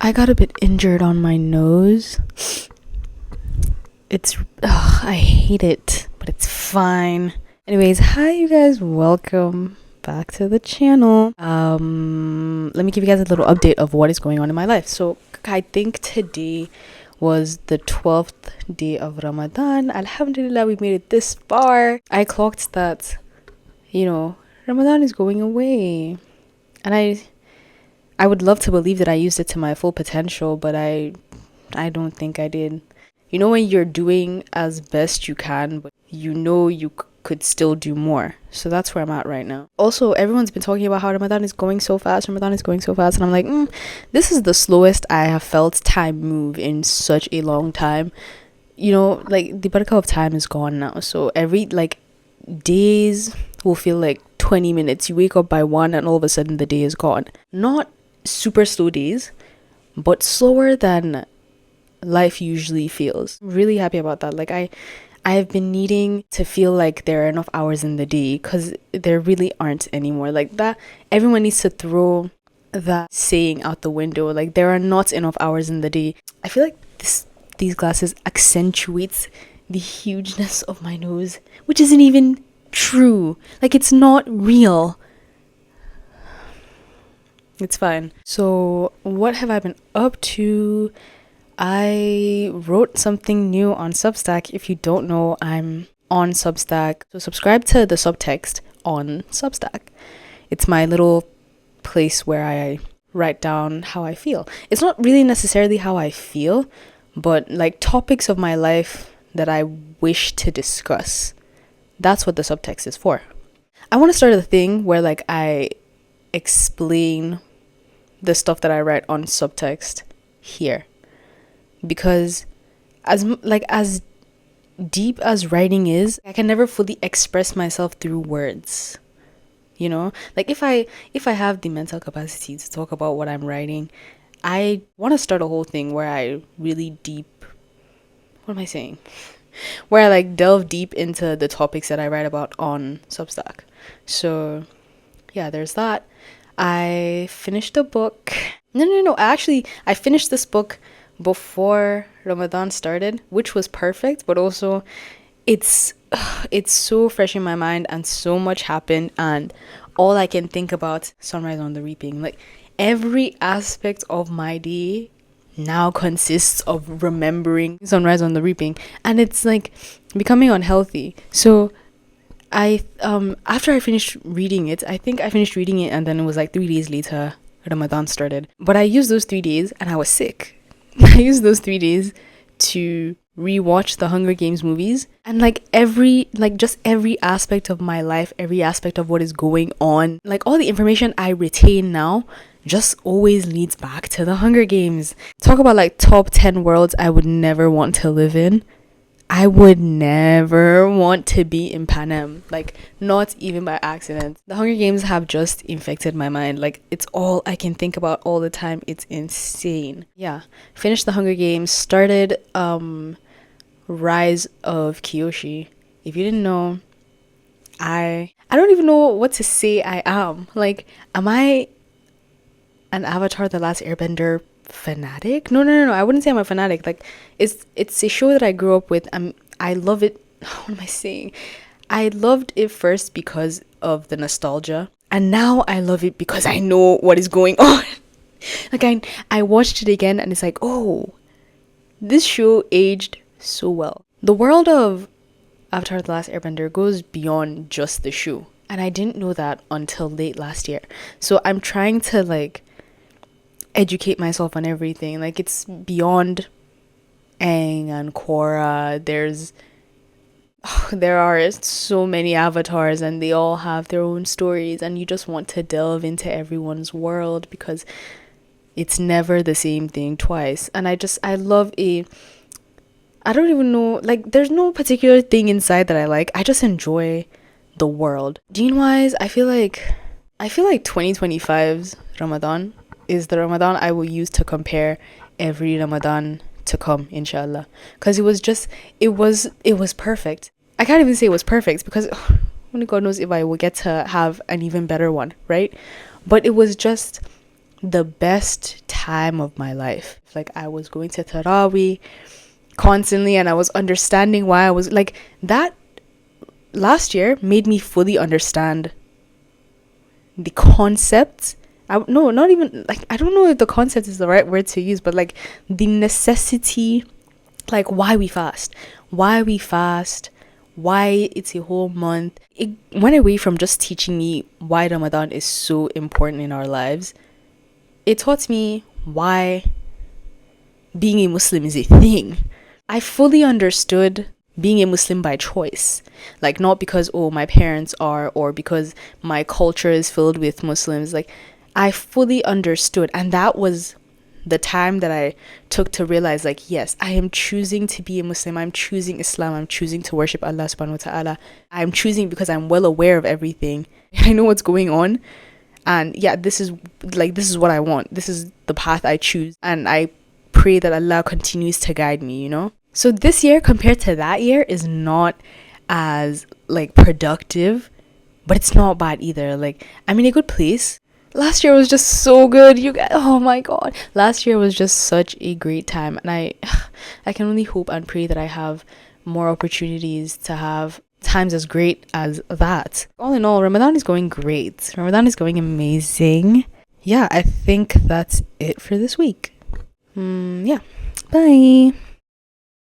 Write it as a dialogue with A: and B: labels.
A: I got a bit injured on my nose. I hate it, but it's fine. Anyways, hi you guys, welcome back to the channel. Let me give you guys a little update of what is going on in my life. So I think today was the 12th day of Ramadan. Alhamdulillah, we made it this far. I clocked that, Ramadan is going away. And I would love to believe that I used it to my full potential, but I don't think I did. You know when you're doing as best you can, but you could still do more. So that's where I'm at right now. Also, everyone's been talking about how Ramadan is going so fast. And I'm like, this is the slowest I have felt time move in such a long time. Like the barakah of time is gone now. So every days will feel like 20 minutes. You wake up by 1 and all of a sudden the day is gone. Not super slow days, but slower than life usually feels. I'm really happy about that. I have been needing to feel like there are enough hours in the day, because there really aren't anymore. Like that, everyone needs to throw that saying out the window. Like there are not enough hours in the day. I feel like these glasses accentuates the hugeness of my nose, which isn't even true. Like it's not real. It's fine. So what have I been up to? I wrote something new on Substack. If you don't know, I'm on Substack. So subscribe to the subtext on Substack. It's my little place where I write down how I feel. It's not really necessarily how I feel, but like topics of my life that I wish to discuss. That's what the subtext is for. I want to start a thing where I explain the stuff that I write on subtext here. Because as deep as writing is, I can never fully express myself through words. Like if I have the mental capacity to talk about what I'm writing, I want to start a whole thing where I really where I delve deep into the topics that I write about on Substack. So yeah, there's that. I finished a book. No. Actually, I finished this book before Ramadan started, which was perfect, but also it's so fresh in my mind and so much happened, and all I can think about Sunrise on the Reaping. Like every aspect of my day now consists of remembering Sunrise on the Reaping, and it's becoming unhealthy. So I after I finished reading it, I think I finished reading it and then it was 3 days later Ramadan started. But I used those 3 days and I was sick. I used those 3 days to rewatch the Hunger Games movies, and every aspect of my life, every aspect of what is going on, all the information I retain now just always leads back to the Hunger Games. Talk about top 10 worlds I would never want to live in. I would never want to be in Panem, not even by accident. The Hunger Games have just infected my mind. It's all I can think about all the time. It's insane. Yeah, finished the Hunger Games, started Rise of Kyoshi. If you didn't know, I don't even know what to say I am. Am I an Avatar The Last Airbender fanatic? No, I wouldn't say I'm a fanatic. It's a show that I grew up with. I love it. What am I saying? I loved it first because of the nostalgia, and now I love it because I know what is going on. I watched it again and it's oh, this show aged so well. The world of Avatar The Last Airbender goes beyond just the show, and I didn't know that until late last year. So I'm trying to educate myself on everything. It's beyond Aang and Korra. There are so many avatars and they all have their own stories, and you just want to delve into everyone's world because it's never the same thing twice. And I love I don't even know, there's no particular thing inside that I like. I just enjoy the world. Deen wise, I feel like 2025's Ramadan is the Ramadan I will use to compare every Ramadan to come, inshallah, because it was perfect. I can't even say it was perfect because only God knows if I will get to have an even better one, right? But it was just the best time of my life. Like, I was going to Taraweeh constantly, and I was understanding why I was like that. Last year made me fully understand the concept. No, not even like, I don't know if the concept is the right word to use, but like the necessity, like why we fast, why it's a whole month. It went away from just teaching me why Ramadan is so important in our lives. It taught me why being a Muslim is a thing. I fully understood being a Muslim by choice, like not because, oh, my parents are, or because my culture is filled with Muslims. Like, I fully understood, and that was the time that I took to realize, like, yes, I am choosing to be a Muslim. I'm choosing Islam. I'm choosing to worship Allah subhanahu wa ta'ala. I'm choosing because I'm well aware of everything. I know what's going on, and yeah, this is what I want. This is the path I choose, and I pray that Allah continues to guide me, you know? So this year compared to that year is not as like productive, but it's not bad either. Like, I'm in a good place. Last year was just so good, you guys. Oh my god, last year was just such a great time, and I can only hope and pray that I have more opportunities to have times as great as that. All in all, Ramadan is going great. Ramadan is going amazing. Yeah, I think that's it for this week. Yeah, bye.